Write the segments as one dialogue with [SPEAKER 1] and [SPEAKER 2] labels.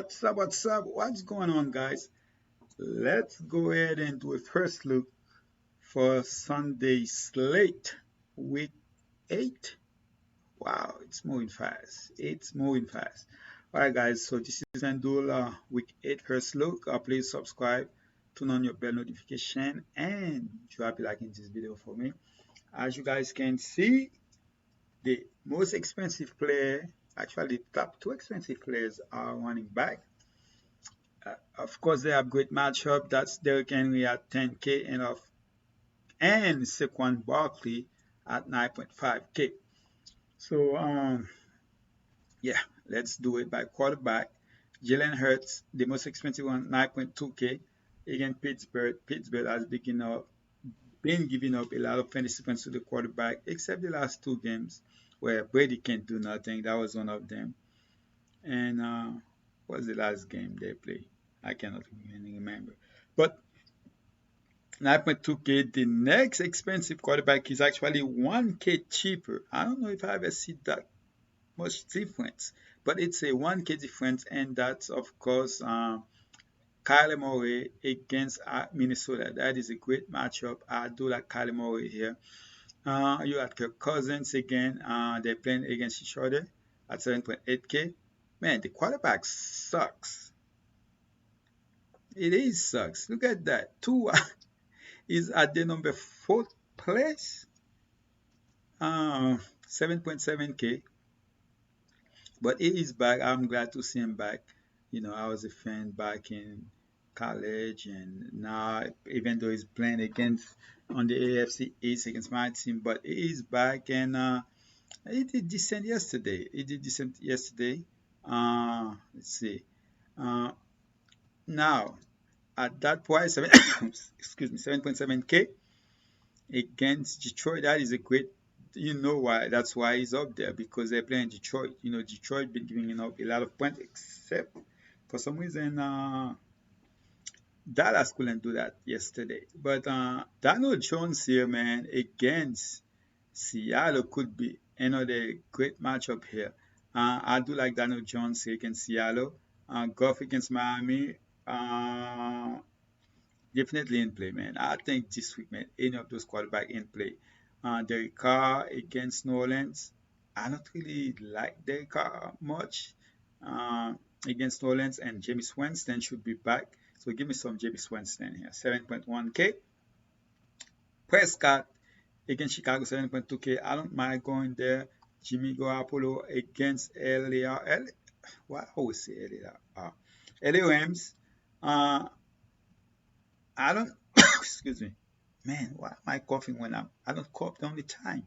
[SPEAKER 1] What's up? What's going on, guys? Let's go ahead and do a first look for Sunday slate, week 8. Wow, it's moving fast. It's moving fast. All right, guys, so this is Fanduel week 8 first look. Please subscribe, turn on your bell notification, and drop a like in this video for me. As you guys can see, the most expensive player, actually, the top two expensive players are running back. Of course, they have great matchup. That's Derrick Henry at 10K and Saquon Barkley at 9.5K. So yeah, let's do it by quarterback. Jalen Hurts, the most expensive one, 9.2K. Again, Pittsburgh. Pittsburgh has been giving up a lot of fantasy points to the quarterback, except the last two games where Brady can't do nothing. That was one of them. And what was the last game they played? I cannot even remember. But 9.2K, the next expensive quarterback is actually 1K cheaper. I don't know if I ever see that much difference, but it's a 1K difference, and that's, of course, Kyler Murray against Minnesota. That is a great matchup. I do like Kyler Murray here. You got Kirk Cousins again. They're playing against each other at 7.8K. Man, the quarterback sucks. It is sucks. Look at that. Tua is at the number 4th place. 7.7K. But he is back. I'm glad to see him back. You know, I was a fan back in college, and now, even though he's playing against on the AFC East against my team, but he is back, and he did decent yesterday. Let's see. Now, at that price, excuse me, 7.7K against Detroit, that is a great. You know why? That's why he's up there, because they're playing Detroit. You know, Detroit been giving up a lot of points, except for some reason Dallas couldn't do that yesterday. But Daniel Jones here, man, against Seattle could be another great matchup here. I do like Daniel Jones here against Seattle. Goff against Miami. Definitely in play, man. I think this week, man, any of those quarterbacks in play. Derek Carr against New Orleans. I don't really like Derek Carr much against New Orleans, and James Winston should be back. So give me some James Winston here. 7.1K. Prescott against Chicago, 7.2K. I don't mind going there. Jimmy Garoppolo against LA. Why I always say LA? LA Rams. I don't, excuse me. Man, why am I coughing when I don't cough the only time?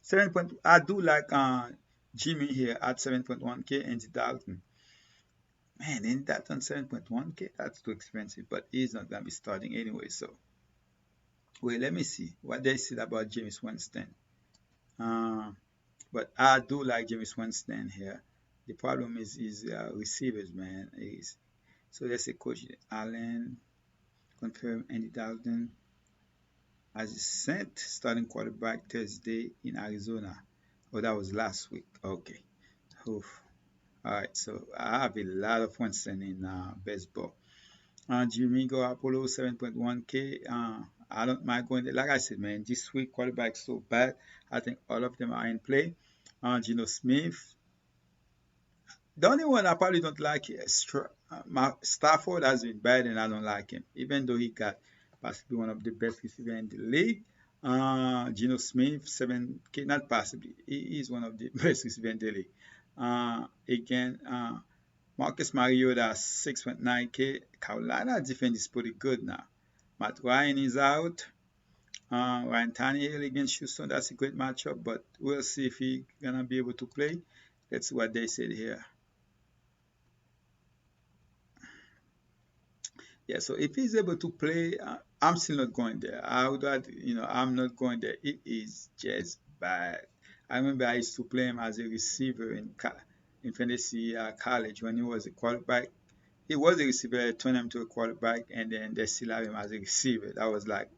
[SPEAKER 1] 7. I do like Jimmy here at 7.1K, and Dalton. Man, ain't that on 7.1K? That's too expensive, but he's not gonna be starting anyway. So wait, let me see what they said about James Winston. But I do like James Winston here. The problem is receivers, man. So let's say Coach Allen confirm Andy Dalton as a sent starting quarterback Thursday in Arizona. Oh, that was last week. Okay. Oof. All right. So I have a lot of Winston in baseball. Jimmy Garoppolo 7.1K. I don't mind going there. Like I said, man, this week quarterback so bad. I think all of them are in play. Geno Smith. The only one I probably don't like is Stafford has been bad, and I don't like him, even though he got possibly one of the best receivers in the league. Geno Smith, 7K, not possibly. He is one of the best receivers in the league. Again, Marcus Mariota, 6.9K. Carolina defense is pretty good now. Matt Ryan is out. Ryan Tannehill against Houston, that's a great matchup, but we'll see if he's going to be able to play. Let's see what they said here. Yeah, so if he's able to play, I'm still not going there. I'm not going there. It is just bad. I remember I used to play him as a receiver in fantasy college when he was a quarterback. He was a receiver, I turned him to a quarterback, and then they still have him as a receiver. That was like,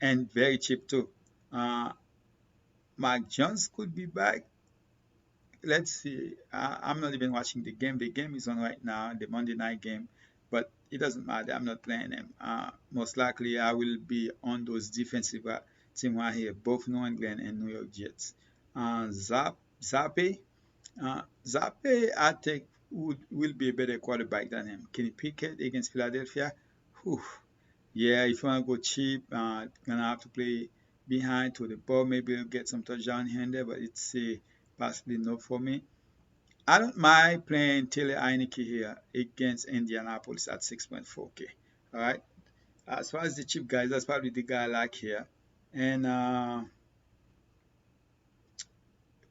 [SPEAKER 1] and very cheap too. Mark Jones could be back. let's see. I'm not even watching the game. The game is on right now, the Monday night game, but it doesn't matter. I'm not playing them. Most likely, I will be on those defensive team right here, both New England and New York Jets. Zappe, Zappe, I think will be a better quarterback than him. Kenny Pickett against Philadelphia. Whew. Yeah, if you want to go cheap, gonna have to play behind to the ball. Maybe you'll get some touchdown here and there, but it's possibly no for me. I don't mind playing Taylor Heineke here against Indianapolis at 6.4K. All right. As far as the cheap guys, that's probably the guy I like here. And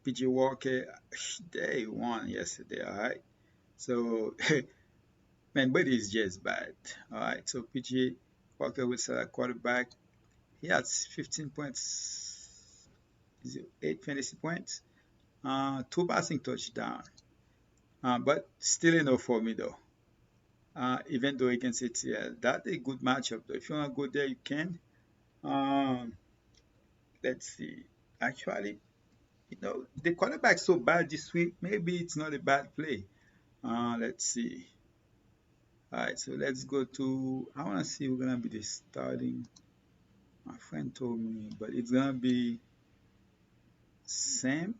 [SPEAKER 1] PG Walker, they won yesterday. All right. So, man, but it's just bad. All right. So PG Walker will select quarterback. He has 15 points, 8 fantasy points, 2 passing touchdown. But still enough for me though. Even though against ATL, that's a good matchup though. If you want to go there, you can. Um, let's see. Actually, the quarterback's so bad this week. Maybe it's not a bad play. Let's see. All right, so let's go to. I want to see who's gonna be the starting. My friend told me, but it's gonna be Sam.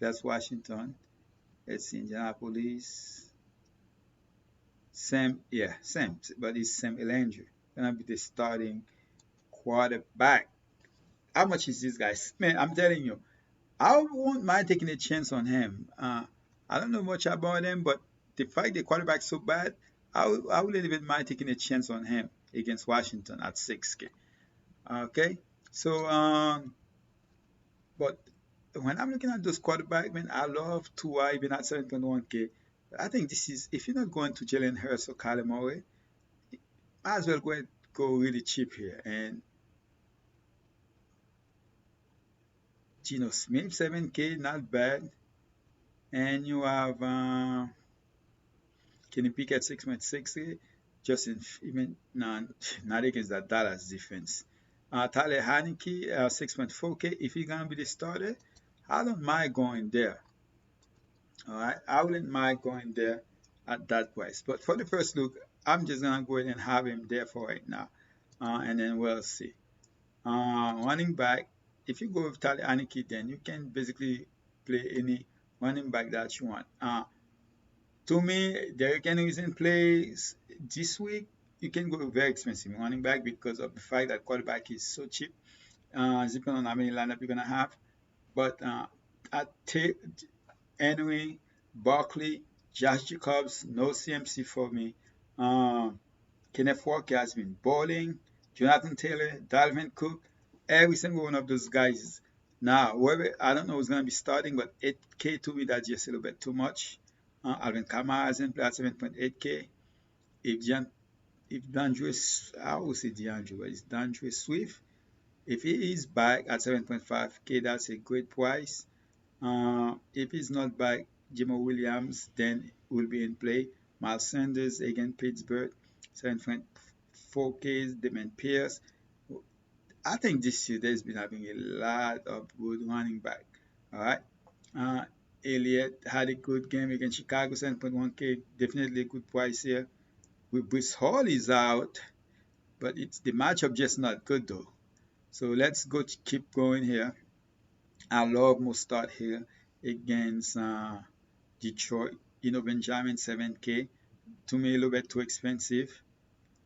[SPEAKER 1] That's Washington. Let's see, Indianapolis. Sam, yeah, Sam, but it's Sam Elanger. Gonna be the starting quarterback. How much is this guy? Man, I'm telling you, I won't mind taking a chance on him. I don't know much about him, but the fact the quarterback's so bad, I wouldn't even mind taking a chance on him against Washington at 6K. Okay, so but when I'm looking at those quarterbacks, man, I love Tua even at 7.1K. I think this is if you're not going to Jalen Hurts or Kyler Murray, might as well go really cheap here. And Geno Smith 7K, not bad. And you have Kenny Pickett 6.6K, just in even not against that Dallas defense. Tyler Heineke 6.4K. If he's gonna be the starter, I don't mind going there. All right, I wouldn't mind going there at that price. But for the first look, I'm just gonna go ahead and have him there for right now, and then we'll see. Running back, if you go with Tyler Heineke, then you can basically play any running back that you want. To me, Derrick Henry is in place this week. You can go very expensive running back because of the fact that quarterback is so cheap, depending on how many lineup you're gonna have. But at Henry, Barkley, Josh Jacobs, no CMC for me. Um, Kenneth Walker has been balling. Jonathan Taylor, Dalvin Cook, every single one of those guys. Now, whoever I don't know who's going to be starting, but 8K to me that's just a little bit too much. Alvin Kamara hasn't played at 7.8K. If DeAndre, I would say DeAndre, but it's DeAndre Swift. If he is back at 7.5K, that's a great price. If he's not back, Jimo Williams then will be in play. Miles Sanders again, Pittsburgh, 7.4K. Damian Pierce. I think this year there's been having a lot of good running back. All right. Uh, Elliott had a good game against Chicago, 7.1K. Definitely a good price here. With Brice Hall is out, but it's the matchup just not good though. So let's go keep going here. I love Mustard here against Detroit. Benjamin 7K. To me, a little bit too expensive.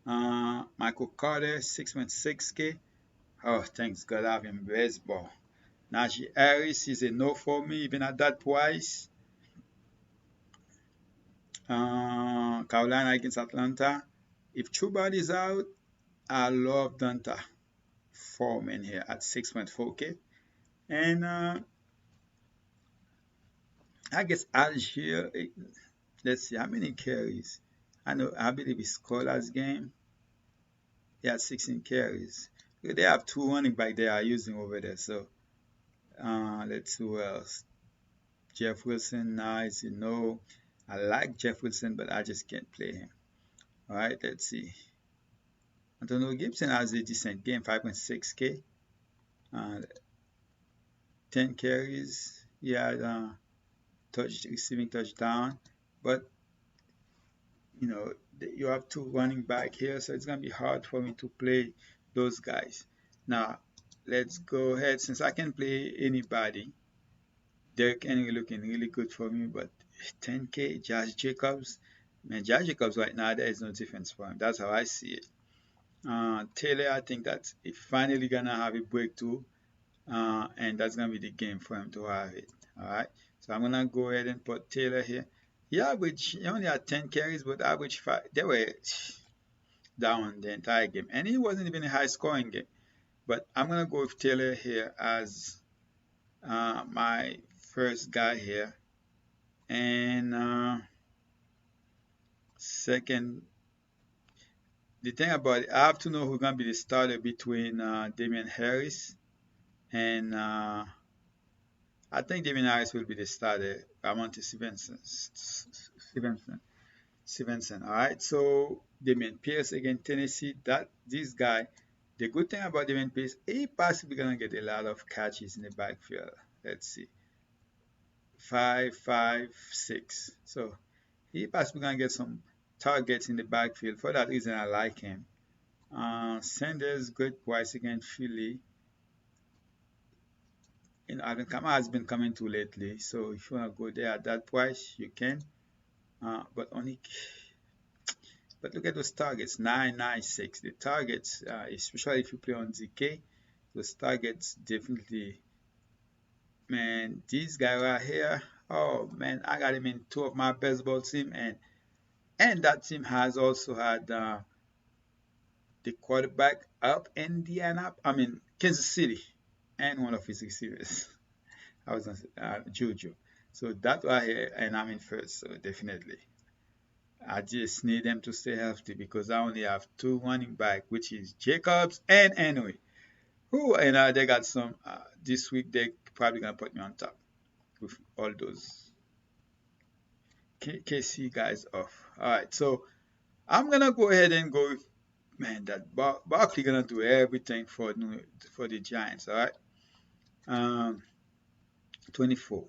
[SPEAKER 1] Michael Carter 6.6K. Oh, thanks God I have him baseball. Najee Harris is a no for me, even at that price. Carolina against Atlanta. If Chuba is out, I love Donta Foreman here at 6.4K. And I guess Algier, let's see how many carries. I believe he scored last game. He had 16 carries. They have two running back they are using over there. So let's see who else. Jeff Wilson, nice. I like Jeff Wilson, but I just can't play him. All right, let's see. Antonio Gibson has a decent game, 5.6K. 10 carries. He had receiving touchdown, but you have two running back here, so it's gonna be hard for me to play those guys. Now, let's go ahead. Since I can play anybody, Derrick Henry looking really good for me, but 10K, Josh Jacobs, man, Josh Jacobs right now, there is no difference for him. That's how I see it. Taylor, I think that he finally gonna have a breakthrough, and that's gonna be the game for him to have it. All right, so I'm gonna go ahead and put Taylor here. He only had 10 carries, but average five. They were down the entire game, and it wasn't even a high scoring game. But I'm gonna go with Taylor here as my first guy here, and second. The thing about it, I have to know who's gonna be the starter between Damian Harris and I think Damian Harris will be the starter. Monte Stevenson. All right. So Damian Pierce against Tennessee. That this guy. The good thing about Damian Pierce, he possibly gonna get a lot of catches in the backfield. Let's see, 5, 5, 6. So he possibly gonna get some targets in the backfield. For that reason, I like him. Sanders, good price against Philly. Alvin Kamara has been coming to lately, so if you want to go there at that price, you can. But only, but look at those targets, 996. The targets, especially if you play on ZK, those targets definitely, man. This guy right here, oh man, I got him in two of my baseball team, and that team has also had the quarterback up Indiana, I mean Kansas City, and one of his receivers. I was gonna say Juju. So that right here, and I'm in first, so definitely. I just need them to stay healthy because I only have two running back, which is Jacobs and Henry. Who and they got some this week. They probably gonna put me on top with all those KC guys off. All right, so I'm gonna go ahead and go with man that Barkley gonna do everything for the Giants. All right, 24,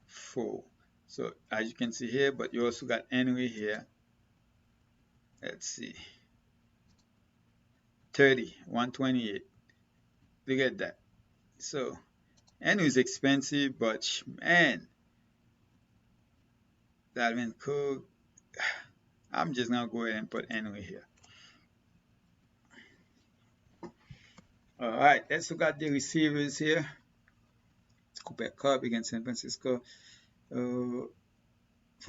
[SPEAKER 1] 4. So as you can see here, but you also got Henry here. Let's see, 30, 128. Look at that. So Henry is expensive, but man, Dalvin Cook. I'm just gonna go ahead and put Henry here. All right, let's look at the receivers here. Cooper Cup against San Francisco. For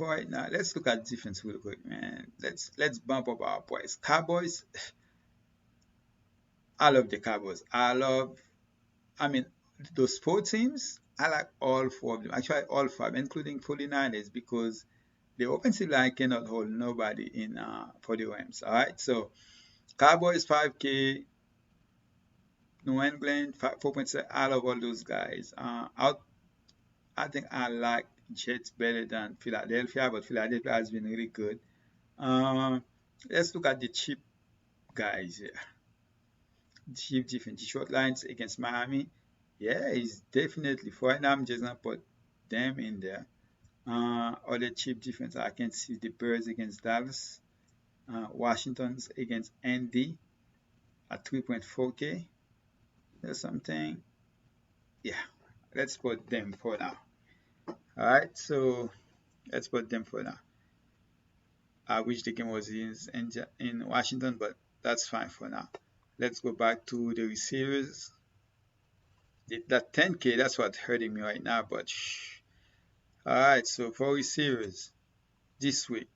[SPEAKER 1] right now, let's look at defense real quick, man. Let's bump up our price. Cowboys. I love the Cowboys. I mean, those four teams. I like all four of them. Actually, all five, including 49ers, because the offensive line cannot hold nobody in for the Rams. All right, so Cowboys 5K, New England 4.7. I love all those guys. I think I like Jets better than Philadelphia, but Philadelphia has been really good. Let's look at the cheap guys here. Cheap defense, short lines against Miami. Yeah, it's definitely for right now. I'm just gonna put them in there. Other cheap defense, I can see the Bears against Dallas, Washington's against Indy at 3.4K. There's something. Yeah, let's put them for now. All right, so let's put them for now. I wish the game was in Washington, but that's fine for now. Let's go back to the receivers. That 10K, that's what's hurting me right now, but shh. All right, so for receivers this week,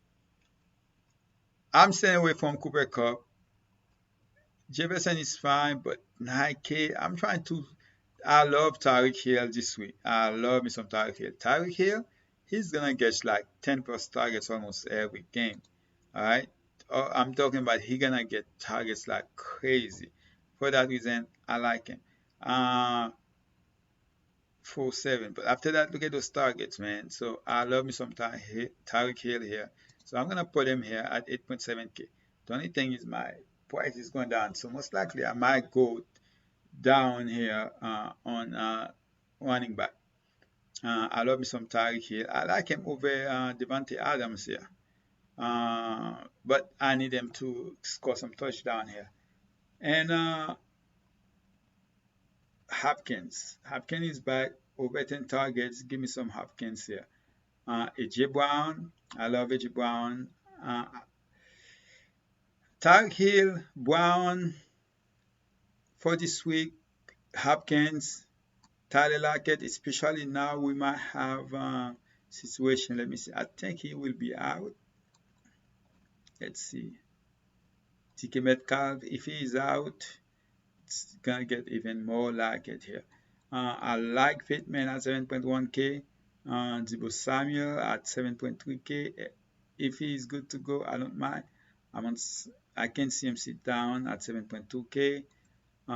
[SPEAKER 1] I'm staying away from Cooper Cup. Jefferson is fine, but 9K, I'm trying to. I love Tyreek Hill this week. I love me some Tyreek Hill. Tyreek Hill, he's gonna get like 10 plus targets almost every game. All right, I'm talking about he gonna get targets like crazy. For that reason, I like him. 4-7. But after that, look at those targets, man. So I love me some Tyreek Hill here. So I'm gonna put him here at 8.7K. The only thing is my price is going down, so most likely I might go down here on running back. I love me some Tyreek Hill. I like him over Devontae Adams here. But I need them to score some touchdown here. And Hopkins. Hopkins is back over 10 targets. Give me some Hopkins here. AJ Brown. I love AJ Brown. Uh, Tyreek Hill, Brown for this week. Hopkins, Tyler Lockett, especially now we might have a situation. Let me see. I think he will be out. Let's see. TK Metcalf, if he is out, it's gonna get even more like it here. I like Pittman at 7.1k. Debo Samuel at 7.3k. If he is good to go, I don't mind. I can see him sit down at 7.2k.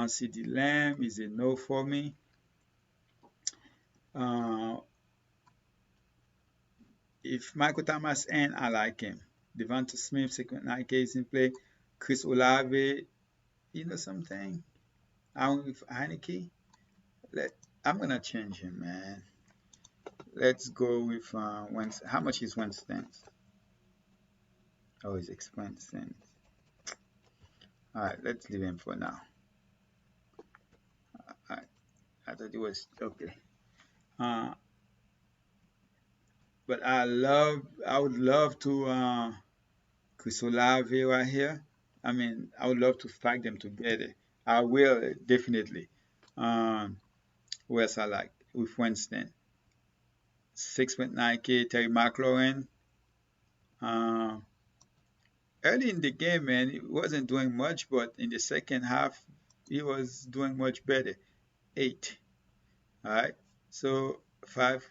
[SPEAKER 1] CD Lamb is a no for me. Uh, if Michael Thomas and I like him. Devonta Smith, 6.9k is in play. Chris Olave, you know something? I'm with Heineke. I'm gonna change him, man. Let's go with Winston. How much is Winston? Oh, it's expensive. All right, let's leave him for now. All right, I thought it was okay. Uh, but I would love to Chris Olave right here. I mean, I would love to stack them together. I will definitely. Um, who else I like with Winston? 6.9k Terry McLaurin. Uh, Early in the game, man, he wasn't doing much, but in the second half, he was doing much better. 8. All right. So 5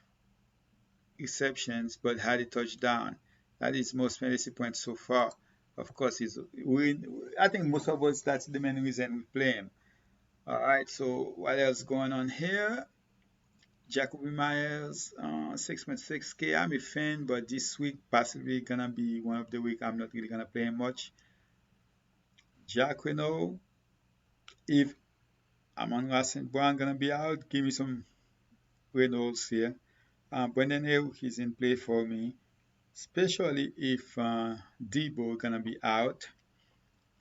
[SPEAKER 1] receptions, but had a touchdown. That is most fantasy points so far. Of course, I think most of us, that's the main reason we play him. All right. So what else going on here? Jacoby Myers, 6.6k. I'm a fan, but this week possibly gonna be one of the week I'm not really gonna play him much. Jack Renault, if Amon St. Brown gonna be out, give me some Reynolds here. Brendan Hill, he's in play for me, especially if Debo gonna be out.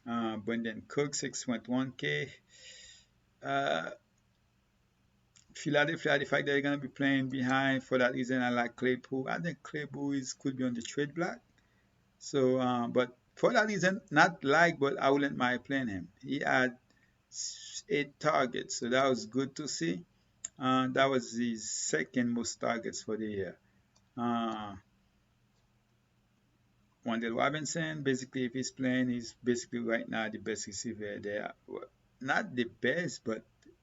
[SPEAKER 1] Brendan Cook, 6.1k. Uh, Philadelphia, the fact that they're gonna be playing behind, for that reason, I like Claypool. I think Claypool could be on the trade block. So, but for that reason, not like, but I wouldn't mind playing him. He had 8 targets, so that was good to see. That was his second most targets for the year. Uh, Wendell Robinson, basically, if he's playing, he's basically right now the best receiver there. Well, not the best, but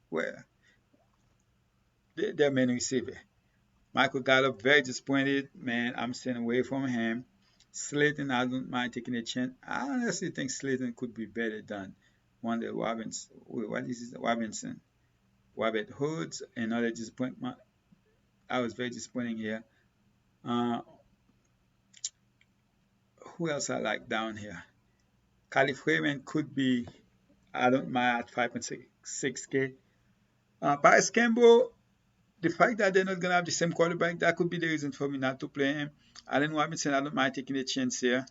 [SPEAKER 1] well, their main receiver. Michael Gallup, very disappointed. Man, I'm staying away from him. Slayton, I don't mind taking a chance. I honestly think Slayton could be better than Wendell Robinson. Wait, what is it? Robinson? Robert Hoods, another disappointment. I was very disappointing here. Uh, who else I like down here? Calif Raymond could be, I don't mind at 5.6k. Paris Campbell, the fact that they're not going to have the same quarterback, that could be the reason for me not to play him. Allen Robinson, I don't mind taking a chance here.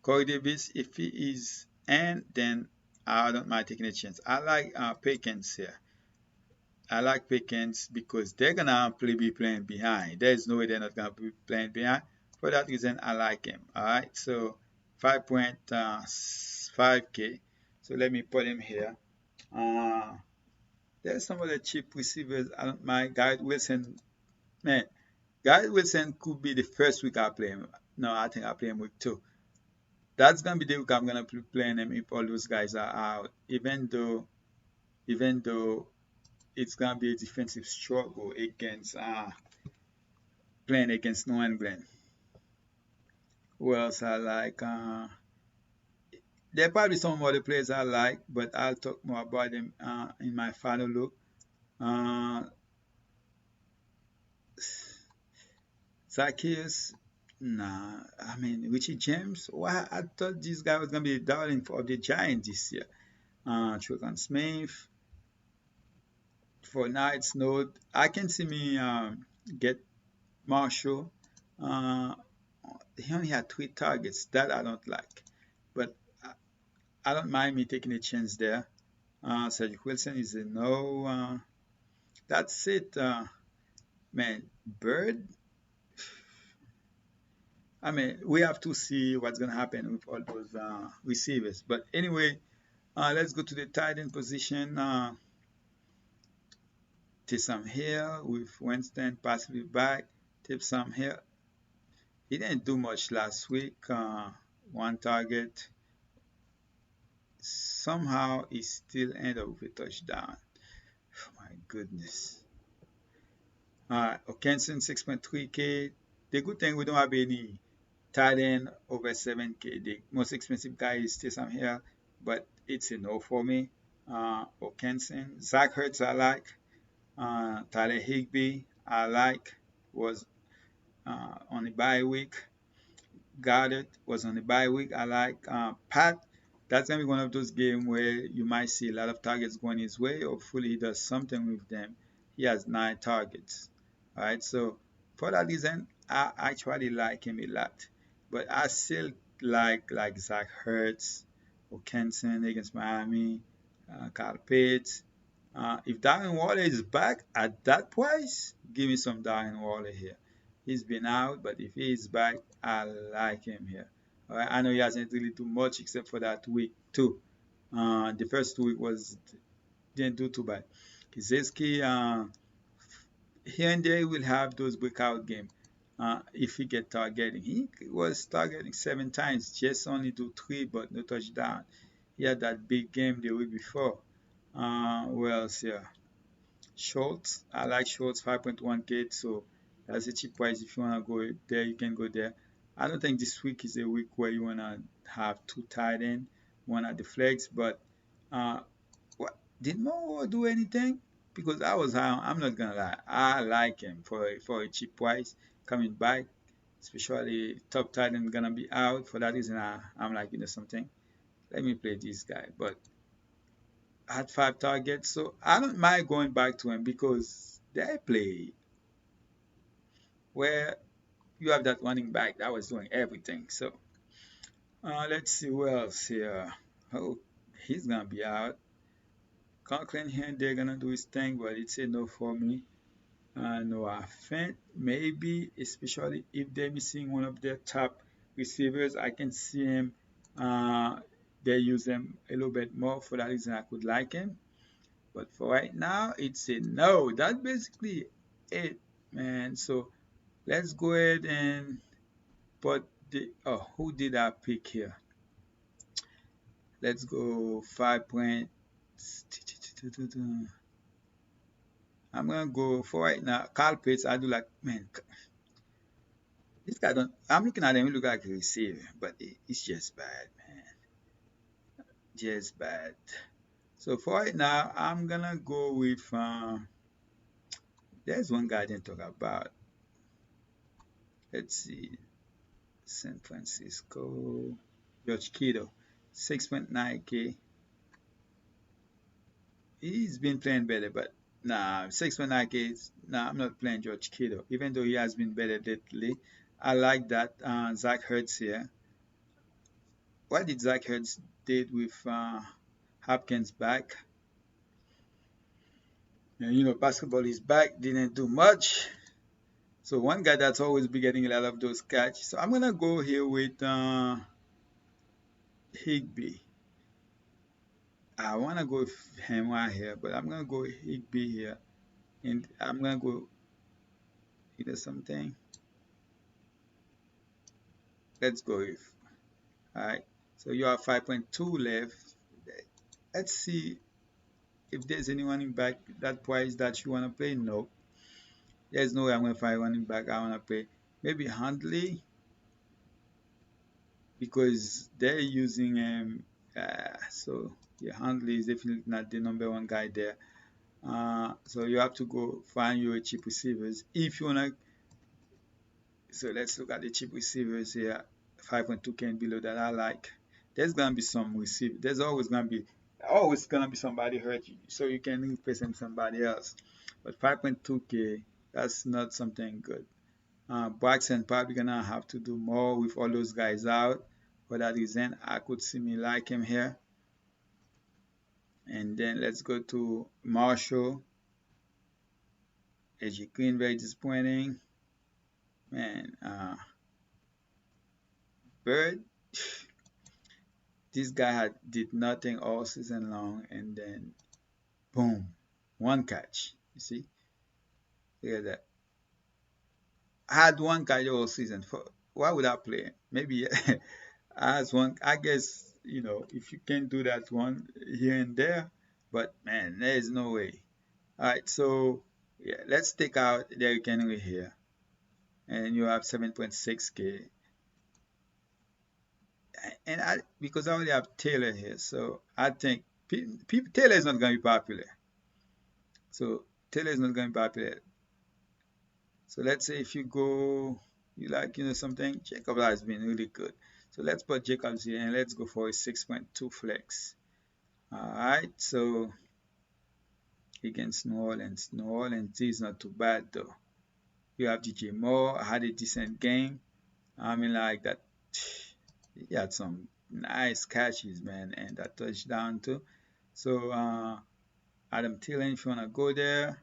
[SPEAKER 1] Corey Davis, if he is in, then I don't mind taking a chance. I like Pickens here. I like Pickens because they're going to be playing behind. There's no way they're not going to be playing behind. For that reason, I like him. All right, so 5.5k. So let me put him here. There's some of the cheap receivers. I don't mind. Garrett Wilson, man, Garrett Wilson could be the first week I play him. No, I think I play him week 2. That's gonna be the week I'm gonna be playing him if all those guys are out. Even though it's gonna be a defensive struggle against playing against New England. Who else I like? There are probably some other players I like, but I'll talk more about them in my final look. Uh, Zacchaeus, nah. I mean, Richie James. Why? I thought this guy was gonna be the darling of the Giants this year. Trevon Smith, For now, it's no. I can see me get Marshall. Uh, he only had 3 targets. That I don't like. But I don't mind me taking a chance there. Cedric Wilson is a no. That's it. Man, Bird. I mean, we have to see what's going to happen with all those receivers. But anyway, let's go to the tight end position. Taysom Hill with Winston possibly back. Taysom Hill. He didn't do much last week. 1 target. Somehow he still ended up with a touchdown. Oh my goodness. Okenson 6.3K. The good thing we don't have any tight end over 7K. The most expensive guy is Taysom Hill, but it's a no for me. Okenson. Zach Ertz I like. Tyler Higbee I like. Was on the bye week. Goddard was on the bye week. I like Pat. That's gonna be one of those games where you might see a lot of targets going his way. Hopefully, he does something with them. He has 9 targets. All right, so for that reason, I actually like him a lot. But I still like Zach Ertz or Kenson against Miami, Kyle Pitts. If Darren Waller is back at that price, give me some Darren Waller here. He's been out, but if he is back, I like him here. All right, I know he hasn't really do much except for that week too. The first week was didn't do too bad. Kizeski, here and there will have those breakout games. If he get targeting, he was targeting 7 times, just only do 3, but no touchdown. He had that big game the week before. Who else here? Schultz. I like Schultz 5.1K, so that's a cheap price. If you wanna go there, you can go there. I don't think this week is a week where you wanna have 2 tight end, one at the flex, but uh, what did Mo do anything? Because I'm not gonna lie, I like him for a cheap price coming back, especially top tight end gonna be out. For that reason, I'm like, something. Let me play this guy, but had 5 targets, so I don't mind going back to him because they play where you have that running back that was doing everything. So let's see who else here. Oh, he's gonna be out. Conklin here, they're gonna do his thing, but it's a no for me. Noah Fent, maybe, especially if they're missing one of their top receivers, I can see him. Uh, they use him a little bit more. For that reason, I could like him. But for right now, it's a no. That's basically it, man. So let's go ahead and put the, oh, who did I pick here? Let's go 5 point. I'm gonna go for right now. Carl Pitts, I do like, man, this guy don't, I'm looking at him, he look like a receiver, but it's just bad, man. Just bad. So for right now, I'm gonna go with, there's one guy I didn't talk about. Let's see. San Francisco. George Kittle. 6.9K. He's been playing better, but nah, 6.9K. Nah, I'm not playing George Kittle, even though he has been better lately. I like that. Zach Ertz here. What did Zach Ertz did with Hopkins back? And, basketball is back. Didn't do much. So one guy that's always be getting a lot of those catches. So I'm gonna go here with Higbee. I wanna go with him right here, but I'm gonna go with Higbee here, and I'm gonna go either something. Let's go with. All right. So you have 5.2 left. Let's see if there's any running back that price that you wanna play. No, there's no way I'm gonna find running back I wanna play. Maybe Huntley, because they're using so yeah, Huntley is definitely not the #1 guy there. So you have to go find your cheap receivers if you wanna. So let's look at the cheap receivers here. 5.2K and below that I like. There's gonna be some receiver. There's always gonna be always gonna be somebody hurt you, so you can replace him with somebody else. But 5.2K, that's not something good. Braxton probably gonna have to do more with all those guys out. For that reason, I could see me like him here. And then let's go to Marshall. AJ Green, very disappointing. Man, Bird, this guy did nothing all season long, and then boom, one catch. You see, look at that. I had one catch all season. Why would I play him? Maybe as one. I guess if you can do that one here and there, but man, there is no way. All right, so yeah, let's take out Derrick Henry here, and you have 7.6K. And because I already have Taylor here, so I think Taylor is not going to be popular. So Taylor is not going to be popular. So let's say if you go, you like something, Jacob has been really good. So let's put Jacobs here and let's go for a 6.2 flex. All right, so against New Orleans. New Orleans is not too bad though. You have DJ Moore, had a decent game. I mean, like that, he had some nice catches, man, and that touchdown too. So Adam Thielen, if you wanna go there,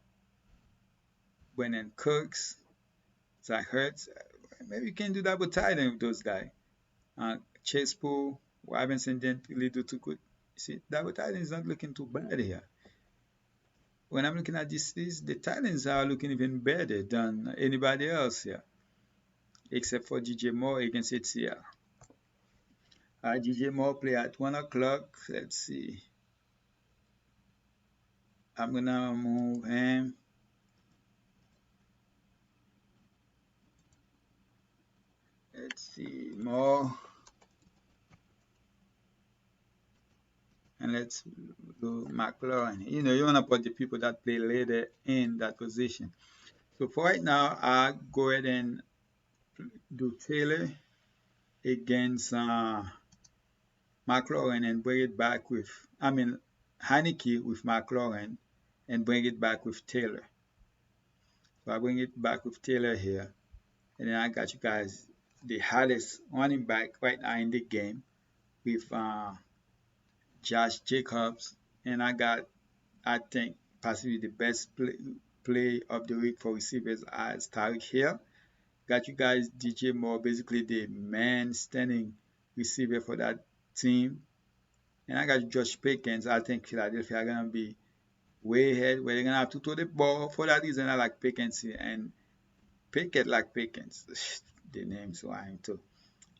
[SPEAKER 1] Brennan Cooks, Zach Ertz, maybe you can do double tight end with those guys. Chase Pool, Robinson didn't really do too good. See, double tight end is not looking too bad here. When I'm looking at this list, the tight ends are looking even better than anybody else here, except for DJ Moore against HCL. DJ Moore play at 1 o'clock. Let's see. I'm gonna move him. Let's see more. And let's do McLaurin. You wanna put the people that play later in that position. So for right now, I go ahead and do Taylor against McLaurin and bring it back with, Heineke with McLaurin and bring it back with Taylor. So I bring it back with Taylor here. And then I got you guys the hottest running back right now in the game with Josh Jacobs. And I got, I think, possibly the best play of the week for receivers as Tyreek Hill. Got you guys DJ Moore, basically the man standing receiver for that team. And I got Josh Pickens. I think Philadelphia are going to be way ahead where they're going to have to throw the ball. For that reason, I like Pickens here. And Pickett like Pickens. The name's lying too.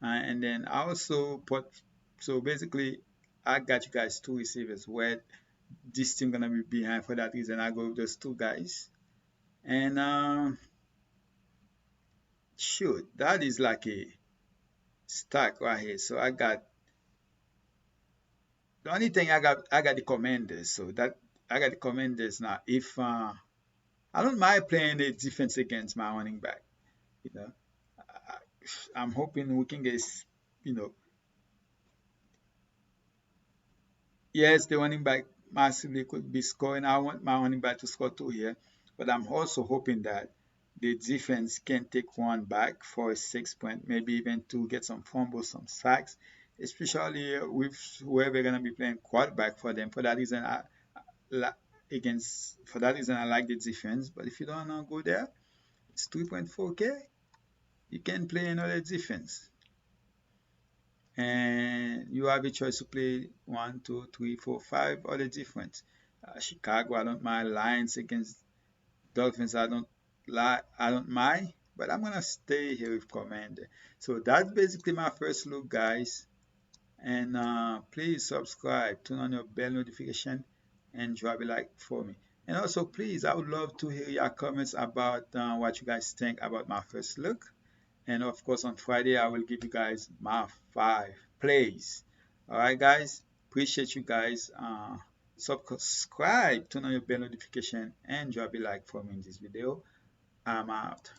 [SPEAKER 1] And then I also put, so basically, I got you guys two receivers where this team going to be behind. For that reason, I go with those two guys. And shoot, that is like a stack right here. So I got the only thing I got the Commanders. So that I got the Commanders now. If I don't mind playing the defense against my running back, you know, I'm hoping we can get, you know, yes, the running back massively could be scoring. I want my running back to score two here, but I'm also hoping that the defense can take one back for a 6 point, maybe even to get some fumbles, some sacks, especially with whoever gonna be playing quarterback for them. For that reason, for that reason I like the defense. But if you don't wanna go there, it's 3.4K. You can play another defense. And you have a choice to play 1, 2, 3, 4, 5 other defense. Chicago, I don't mind. Lions against Dolphins, I don't mind. But I'm gonna stay here with Commander. So that's basically my first look, guys. And please subscribe, turn on your bell notification, and drop a like for me. And also, please, I would love to hear your comments about what you guys think about my first look. And of course, on Friday, I will give you guys my 5 plays. All right, guys. Appreciate you guys. Subscribe, turn on your bell notification, and drop a like for me in this video. I'm out.